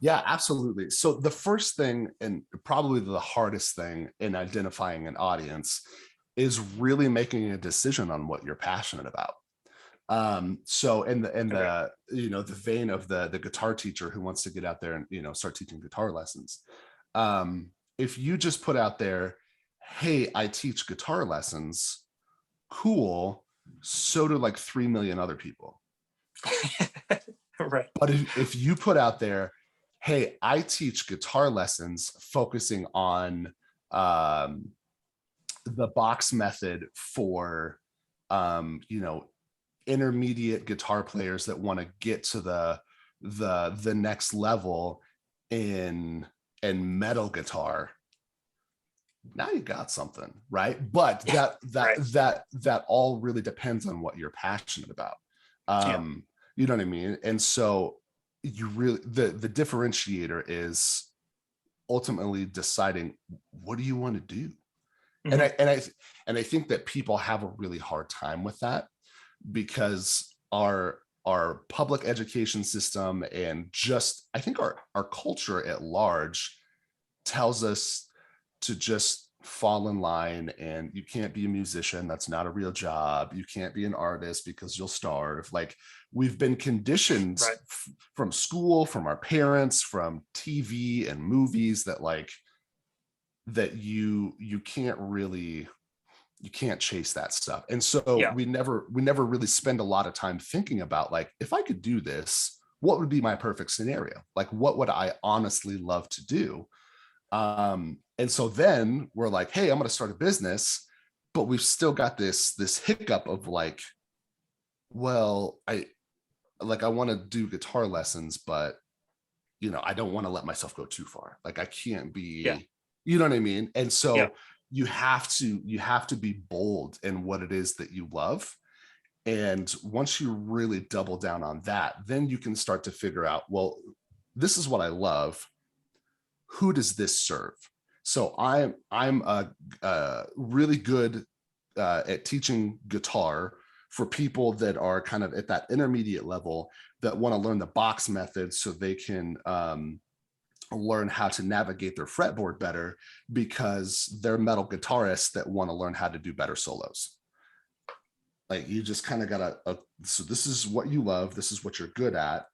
Yeah, absolutely. So the first thing, and probably the hardest thing in identifying an audience, is really making a decision on what you're passionate about. So in the the vein of the guitar teacher who wants to get out there and start teaching guitar lessons, if you just put out there, hey, I teach guitar lessons, cool, so do like 3 million other people. Right. But if you put out there, hey, I teach guitar lessons focusing on the box method for intermediate guitar players that want to get to the next level in metal guitar, now you got something, right? But that all really depends on what you're passionate about. You know what I mean? And so you really, the differentiator is ultimately deciding, what do you want to do? And I think that people have a really hard time with that, because our public education system and just, I think our culture at large tells us to just fall in line, and you can't be a musician. That's not a real job. You can't be an artist because you'll starve. Like, we've been conditioned Right. from school, from our parents, from TV and movies that like that you can't chase that stuff. And so Yeah. we never really spend a lot of time thinking about like, if I could do this, what would be my perfect scenario? Like, what would I honestly love to do? And so then we're like, hey, I'm going to start a business, but we've still got this hiccup of like, well, I want to do guitar lessons, but I don't want to let myself go too far. Like, I can't be, Yeah. you know what I mean? And so Yeah. you have to be bold in what it is that you love. And once you really double down on that, then you can start to figure out, well, this is what I love. Who does this serve? So I'm really good at teaching guitar for people that are kind of at that intermediate level that want to learn the box method so they can learn how to navigate their fretboard better, because they're metal guitarists that want to learn how to do better solos. Like, you just kind of gotta, so this is what you love, this is what you're good at,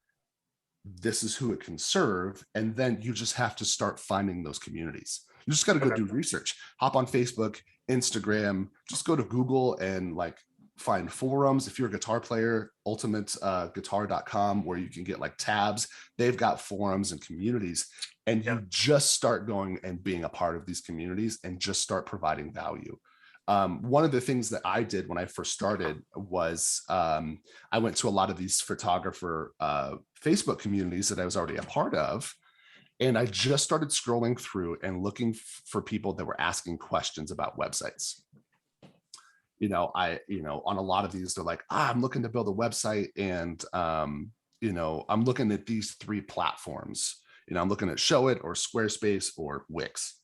this is who it can serve, and then you just have to start finding those communities. You just got to go do research, hop on Facebook, Instagram, just go to Google and like find forums. If you're a guitar player, ultimateguitar.com, where you can get like tabs. They've got forums and communities, and you just start going and being a part of these communities and just start providing value. One of the things that I did when I first started was I went to a lot of these photographer Facebook communities that I was already a part of. And I just started scrolling through and looking for people that were asking questions about websites. On a lot of these, they're like, I'm looking to build a website, and I'm looking at these 3 platforms. I'm looking at Showit or Squarespace or Wix.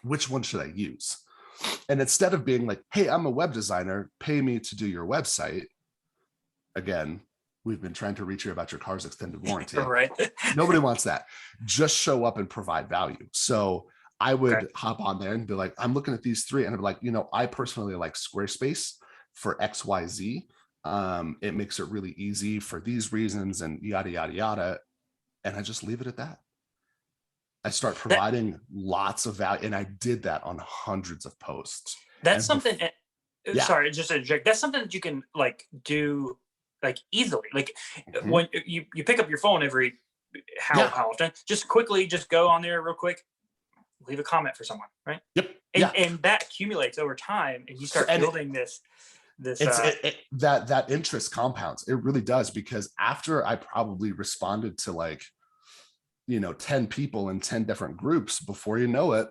Which one should I use? And instead of being like, hey, I'm a web designer, pay me to do your website. Again, we've been trying to reach you about your car's extended warranty. Right. Nobody wants that. Just show up and provide value. So I would hop on there and be like, I'm looking at these 3. And I'd be like, I personally like Squarespace for XYZ. It makes it really easy for these reasons and yada, yada, yada. And I just leave it at that. I start providing lots of value. And I did that on hundreds of posts. That's something, sorry, just interject. That's something that you can like do like easily. Like when you pick up your phone every how often, just quickly, just go on there real quick, leave a comment for someone, right? Yep. And that accumulates over time, and you start building this that interest compounds. It really does, because after I probably responded to like 10 people in 10 different groups, before you know it,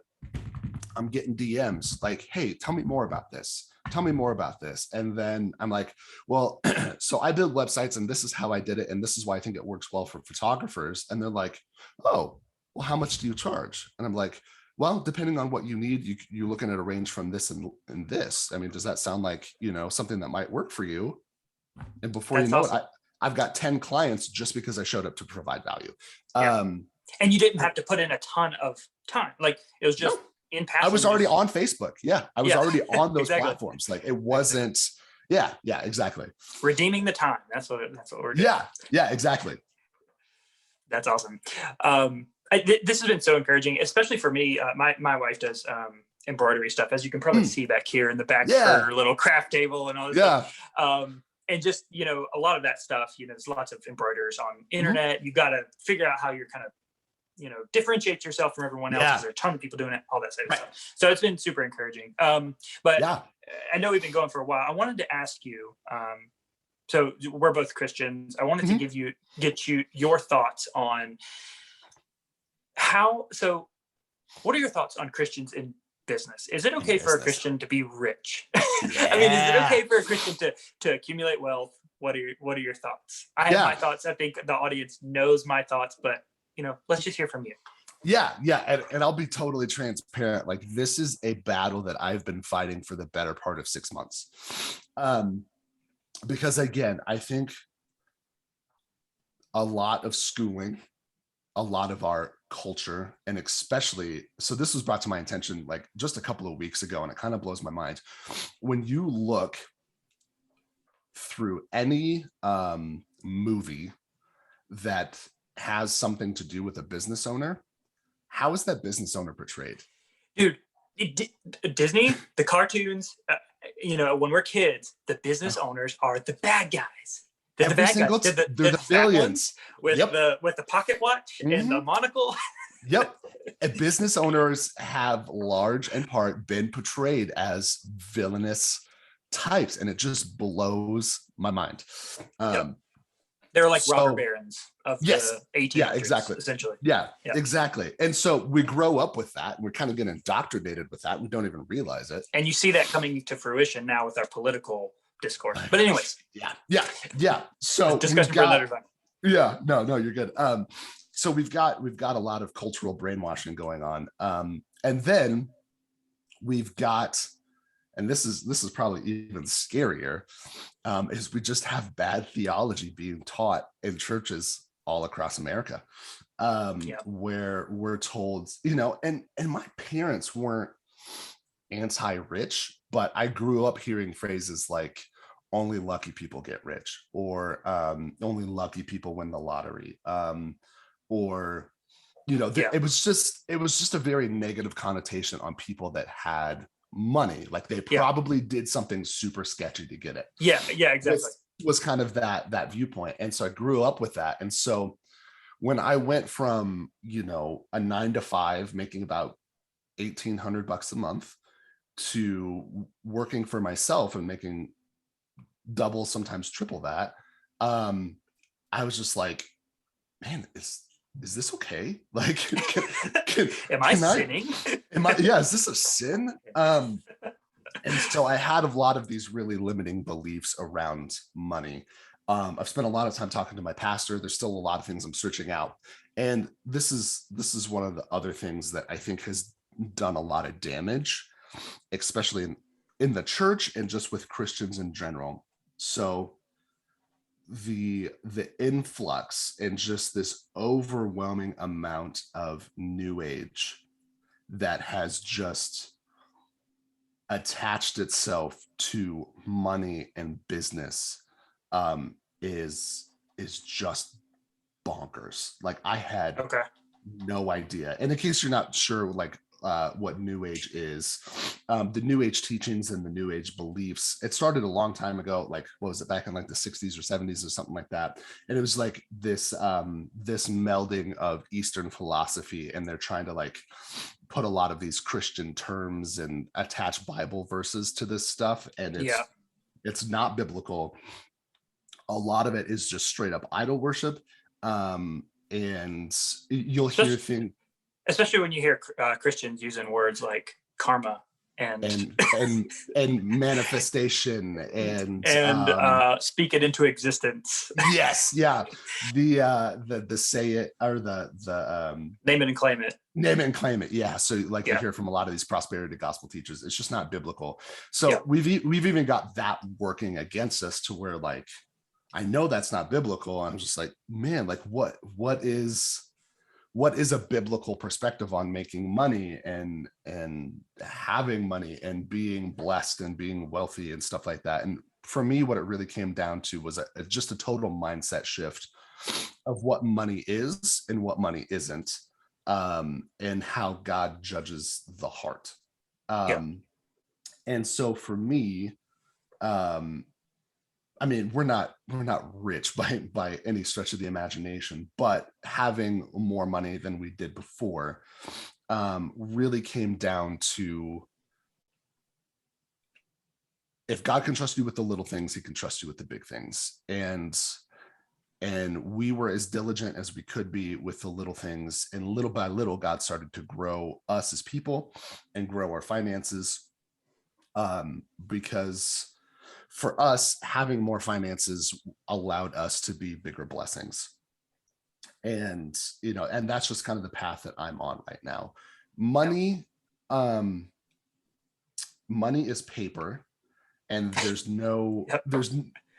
I'm getting DMs like, hey, tell me more about this. Tell me more about this. And then I'm like, well, so I build websites and this is how I did it. And this is why I think it works well for photographers. And they're like, oh, well, how much do you charge? And I'm like, well, depending on what you need, you're looking at a range from this and this. I mean, does that sound like, something that might work for you? And before you know it, I've got 10 clients just because I showed up to provide value. And you didn't have to put in a ton of time. Like, it was just in passing. I was already on Facebook. Yeah. I was already on those platforms. Like, it wasn't. Yeah. Yeah, exactly. Redeeming the time. That's what we're doing. Yeah. Yeah, exactly. That's awesome. This has been so encouraging, especially for me. My wife does embroidery stuff, as you can probably see back here in the back of her little craft table and all this stuff. And just, a lot of that stuff, there's lots of embroiderers on internet. You got to figure out how you're kind of, differentiate yourself from everyone else, because there are a ton of people doing it, all that sort of stuff. So it's been super encouraging. But I know we've been going for a while. I wanted to ask you, so we're both Christians. I wanted to get your thoughts on what are your thoughts on Christians in business? Is it okay for a Christian to be rich? I mean, is it okay for a Christian to accumulate wealth? What are your thoughts? I have my thoughts. I think the audience knows my thoughts, but let's just hear from you. Yeah. And I'll be totally transparent. Like, this is a battle that I've been fighting for the better part of 6 months. because again, I think a lot of schooling, a lot of our culture, and especially, so this was brought to my attention like just a couple of weeks ago, and it kind of blows my mind. When you look through any movie that has something to do with a business owner, how is that business owner portrayed? Dude, Disney, the cartoons, when we're kids, the business owners are the bad guys. They're the bad guys. They're the villains with the pocket watch and the monocle. Yep. And business owners have large and part been portrayed as villainous types, and it just blows my mind. They're like robber barons of the 1800s. Yeah, exactly. Essentially. Yeah, exactly. And so we grow up with that, and we're kind of getting indoctrinated with that. We don't even realize it. And you see that coming to fruition now with our political discourse. But anyways. Yeah. So discussion for another time. Yeah, no, you're good. So we've got a lot of cultural brainwashing going on. And then we've got, and this is probably even scarier, is we just have bad theology being taught in churches all across America, where we're told, and my parents weren't anti-rich, but I grew up hearing phrases like only lucky people get rich, or only lucky people win the lottery, or it was just a very negative connotation on people that had money, like they probably did something super sketchy to get it. Yeah, exactly. Was kind of that viewpoint. And so I grew up with that. And so when I went from a 9 to 5 making about $1,800 a month to working for myself and making double, sometimes triple that, I was just like, man, is this okay? Like, am I sinning? Is this a sin? And so I had a lot of these really limiting beliefs around money. I've spent a lot of time talking to my pastor. There's still a lot of things I'm searching out. And this is one of the other things that I think has done a lot of damage, especially in the church and just with Christians in general. So the influx and just this overwhelming amount of new age that has just attached itself to money and business is just bonkers. Like, I had no idea. And in case you're not sure, like what New Age is, the New Age teachings and the New Age beliefs, it started a long time ago, like what was it, back in like the 60s or 70s or something like that. And it was like this melding of Eastern philosophy, and they're trying to like put a lot of these Christian terms and attach Bible verses to this stuff, and it's not biblical. A lot of it is just straight up idol worship, and you'll hear things, especially when you hear Christians using words like karma and manifestation and speak it into existence. Yes, yeah. The say it, or the name it and claim it. Name it and claim it. Yeah. So like you hear from a lot of these prosperity gospel teachers, it's just not biblical. So we've even got that working against us, to where like, I know that's not biblical. I'm just like, man, like what is a biblical perspective on making money and having money and being blessed and being wealthy and stuff like that. And for me, what it really came down to was just a total mindset shift of what money is and what money isn't, and how God judges the heart. And so for me, I mean, we're not rich by any stretch of the imagination, but having more money than we did before really came down to, if God can trust you with the little things, he can trust you with the big things. And we were as diligent as we could be with the little things, and little by little, God started to grow us as people and grow our finances, because for us, having more finances allowed us to be bigger blessings. And, and that's just kind of the path that I'm on right now. Money is paper, and there's no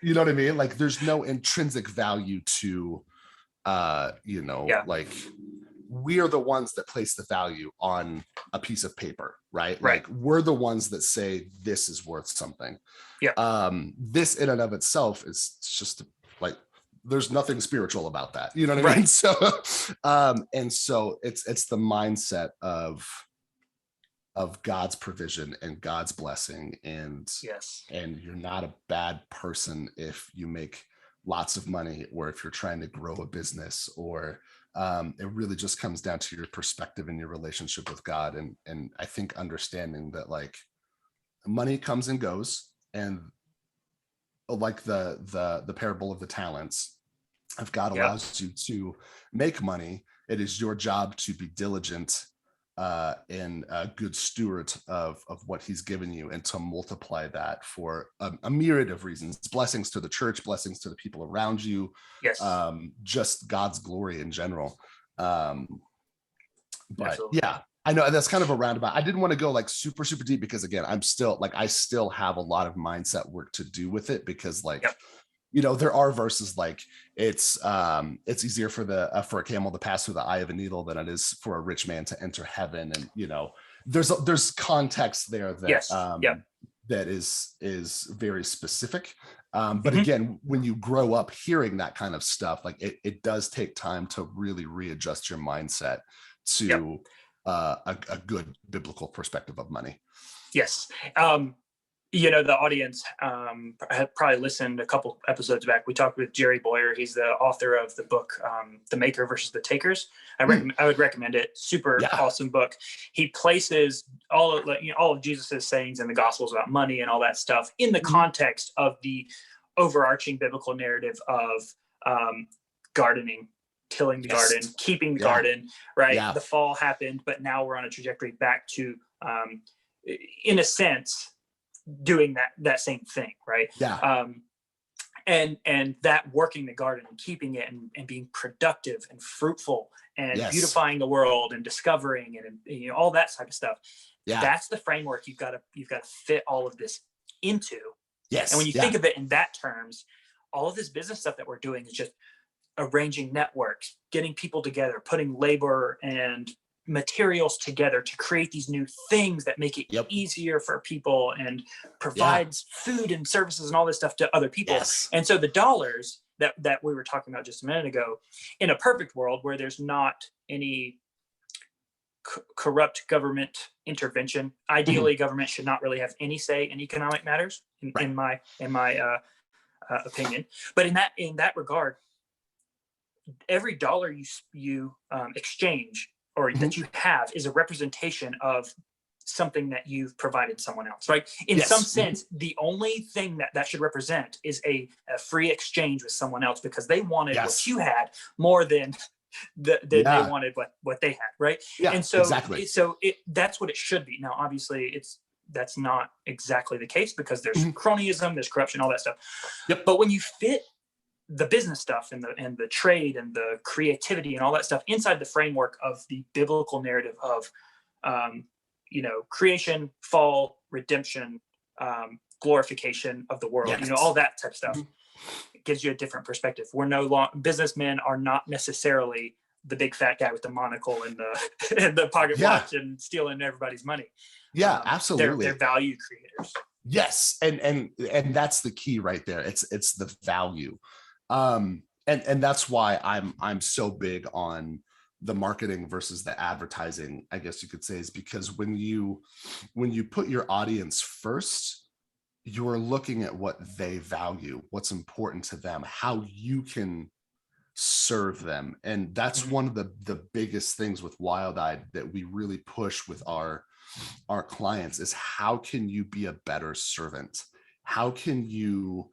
You know what I mean? Like there's no intrinsic value to, Yeah. like we are the ones that place the value on a piece of paper, right? Right. Like we're the ones that say this is worth something. Yeah. This in and of itself is just like, there's nothing spiritual about that. You know what I Right. mean? So, and so it's the mindset of God's provision and God's blessing. Yes. And you're not a bad person if you make lots of money, or if you're trying to grow a business, or it really just comes down to your perspective and your relationship with God. And I think understanding that like money comes and goes, and like the parable of the talents, if God Yep. allows you to make money, it is your job to be diligent and a good steward of what he's given you, and to multiply that for a myriad of reasons, blessings to the church, blessings to the people around you, Yes. just God's glory in general. But Absolutely. yeah, I know that's kind of a roundabout. I didn't want to go like super deep, because again, I still have a lot of mindset work to do with it, because like, Yep. there are verses like it's easier for a camel to pass through the eye of a needle than it is for a rich man to enter heaven. And there's context there that Yes. Yep. that is very specific. But again, when you grow up hearing that kind of stuff, like it does take time to really readjust your mindset to a good biblical perspective of money. Yes. The audience had probably listened a couple episodes back. We talked with Jerry Boyer. He's the author of the book, The Maker versus the Takers. I would recommend it. Super awesome book. He places all of Jesus's sayings in the Gospels about money and all that stuff in the context of the overarching biblical narrative of gardening, tilling the garden, keeping the garden, right? Yeah. The fall happened, but now we're on a trajectory back to, in a sense, doing that same thing, right? And that working the garden and keeping it and being productive and fruitful and beautifying the world and discovering and all that type of stuff. That's the framework you've got to fit all of this into. And when you think of it in that terms, all of this business stuff that we're doing is just arranging networks, getting people together, putting labor and materials together to create these new things that make it easier for people and provides food and services and all this stuff to other people. And so the dollars that we were talking about just a minute ago, in a perfect world where there's not any corrupt government intervention, ideally government should not really have any say in economic matters, in my opinion. But in that regard, every dollar you exchange or that you have is a representation of something that you've provided someone else, right? In some sense, the only thing that should represent is a free exchange with someone else, because they wanted what you had more than they wanted what they had, right? And so that's what it should be. Now, obviously, that's not exactly the case, because there's cronyism, there's corruption, all that stuff. But when you fit the business stuff and the trade and the creativity and all that stuff inside the framework of the biblical narrative of creation, fall, redemption, glorification of the world, all that type of stuff, it gives you a different perspective. We're no longer, businessmen are not necessarily the big fat guy with the monocle and the pocket watch and stealing everybody's money. Absolutely. They're value creators. Yes. And that's the key right there. It's the value. And that's why I'm so big on the marketing versus the advertising, I guess you could say, is because when you put your audience first, you're looking at what they value, what's important to them, how you can serve them. And that's one of the biggest things with Wild Eyed that we really push with our clients, is how can you be a better servant? How can you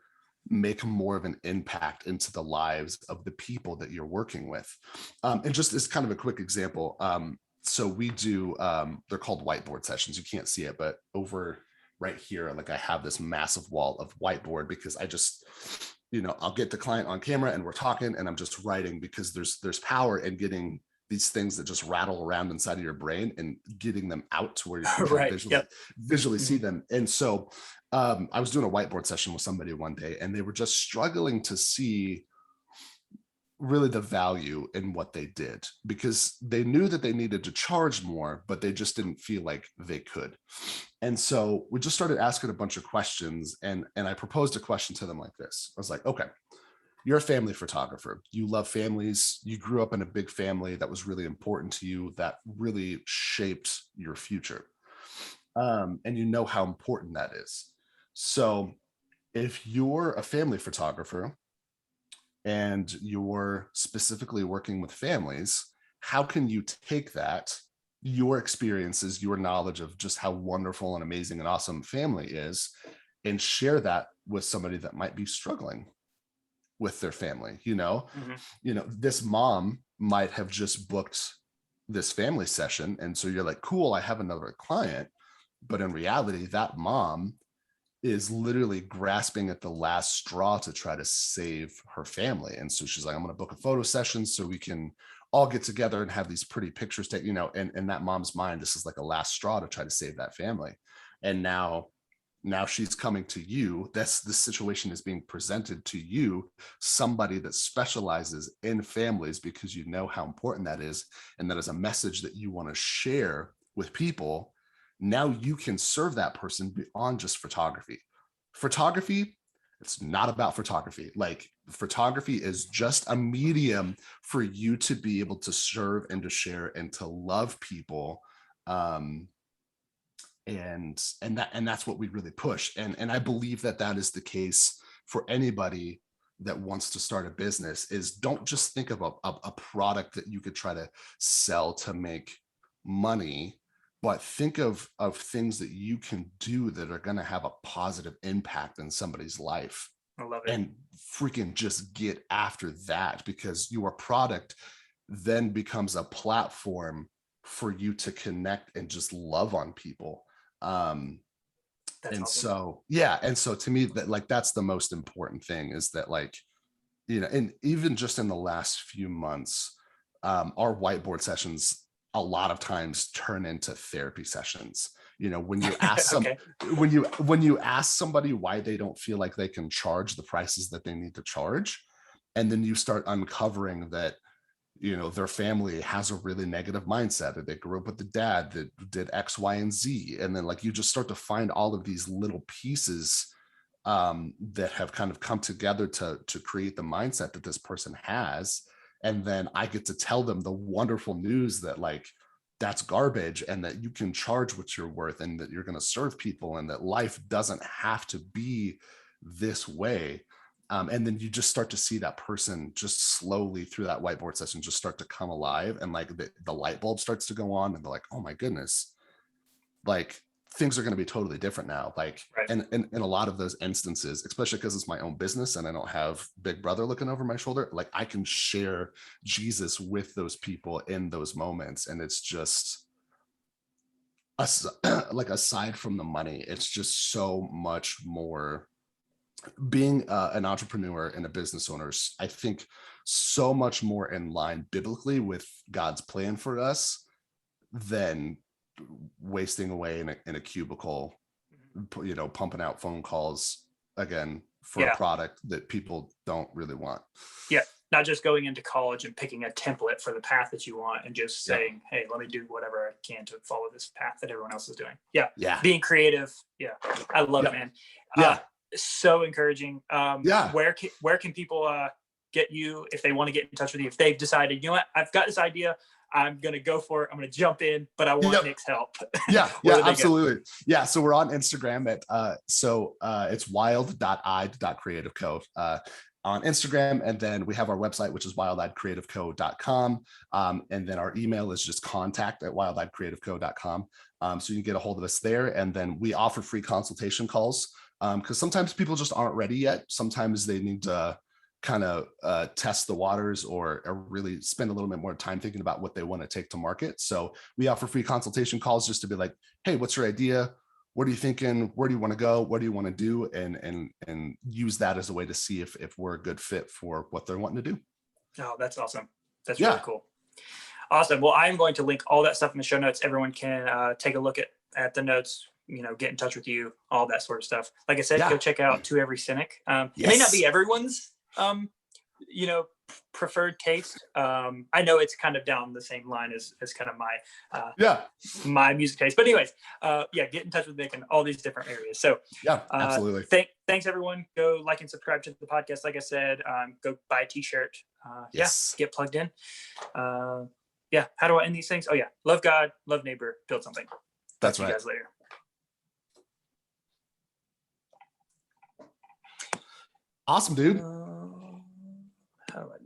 make more of an impact into the lives of the people that you're working with? And just as kind of a quick example, so we do, they're called whiteboard sessions. You can't see it, but over right here, like I have this massive wall of whiteboard, because I just, I'll get the client on camera and we're talking and I'm just writing, because there's power in getting these things that just rattle around inside of your brain and getting them out to where you can Right. visually see them. And so I was doing a whiteboard session with somebody one day, and they were just struggling to see really the value in what they did, because they knew that they needed to charge more, but they just didn't feel like they could. And so we just started asking a bunch of questions, and I proposed a question to them like this. I was like, okay, you're a family photographer. You love families. You grew up in a big family that was really important to you, that really shaped your future. And you know how important that is. So if you're a family photographer and you're specifically working with families, how can you take that, your experiences, your knowledge of just how wonderful and amazing and awesome family is, and share that with somebody that might be struggling with their family? This mom might have just booked this family session, and so you're like, cool, I have another client. But in reality, that mom is literally grasping at the last straw to try to save her family. And so she's like, I'm going to book a photo session so we can all get together and have these pretty pictures taken, and in that mom's mind, this is like a last straw to try to save that family. And now she's coming to you. The situation is being presented to you, somebody that specializes in families, because you know how important that is. And that is a message that you want to share with people. Now you can serve that person beyond just photography. It's not about photography. Like, photography is just a medium for you to be able to serve and to share and to love people. And that's what we really push. And I believe that is the case for anybody that wants to start a business. Is don't just think of a product that you could try to sell to make money, but think of things that you can do that are going to have a positive impact in somebody's life. I love it. And freaking just get after that, because your product then becomes a platform for you to connect and just love on people. And awesome. So, yeah. And so to me, that's the most important thing, is that, and even just in the last few months, our whiteboard sessions a lot of times turn into therapy sessions. When you ask Okay. when you ask somebody why they don't feel like they can charge the prices that they need to charge, and then you start uncovering that, their family has a really negative mindset, or they grew up with the dad that did X, Y, and Z. And then you just start to find all of these little pieces that have kind of come together to create the mindset that this person has. And then I get to tell them the wonderful news that that's garbage, and that you can charge what you're worth, and that you're going to serve people, and that life doesn't have to be this way. And then you just start to see that person just slowly through that whiteboard session just start to come alive, and the light bulb starts to go on, and they're like, oh my goodness, things are going to be totally different now. Right. And in a lot of those instances, especially because it's my own business and I don't have Big Brother looking over my shoulder, I can share Jesus with those people in those moments. And it's just aside from the money, it's just so much more. Being an entrepreneur and a business owner, I think, so much more in line biblically with God's plan for us than wasting away in a cubicle, pumping out phone calls again for a product that people don't really want. Yeah. Not just going into college and picking a template for the path that you want and just saying, hey, let me do whatever I can to follow this path that everyone else is doing. Yeah. Being creative. Yeah. I love it, man. Yeah. So encouraging. Where can people get you if they want to get in touch with you? If they've decided, I've got this idea, I'm going to go for it, I'm going to jump in, but I want Nick's help. Yeah, absolutely. Yeah. So we're on Instagram at, it's wild.eye.creativeco on Instagram. And then we have our website, which is wildeyeCreativeco.com. And then our email is just contact@wildeyeCreativeco.com. So you can get a hold of us there. And then we offer free consultation calls, because sometimes people just aren't ready yet. Sometimes they need to kind of test the waters or really spend a little bit more time thinking about what they want to take to market. So we offer free consultation calls just to be like, hey, what's your idea? What are you thinking? Where do you want to go? What do you want to do? And use that as a way to see if we're a good fit for what they're wanting to do. Oh, that's awesome. That's really cool. Awesome. Well, I'm going to link all that stuff in the show notes. Everyone can take a look at the notes, get in touch with you, all that sort of stuff. Like I said, go check out To Every Cynic. It may not be everyone's, preferred taste. I know it's kind of down the same line as kind of my music taste. But anyways, get in touch with Nick in all these different areas. So absolutely. Thanks everyone. Go like and subscribe to the podcast. Like I said, go buy a t-shirt. Get plugged in. How do I end these things? Oh yeah. Love God, love neighbor, build something. That's Talk right. to you guys later. Awesome, dude. How do I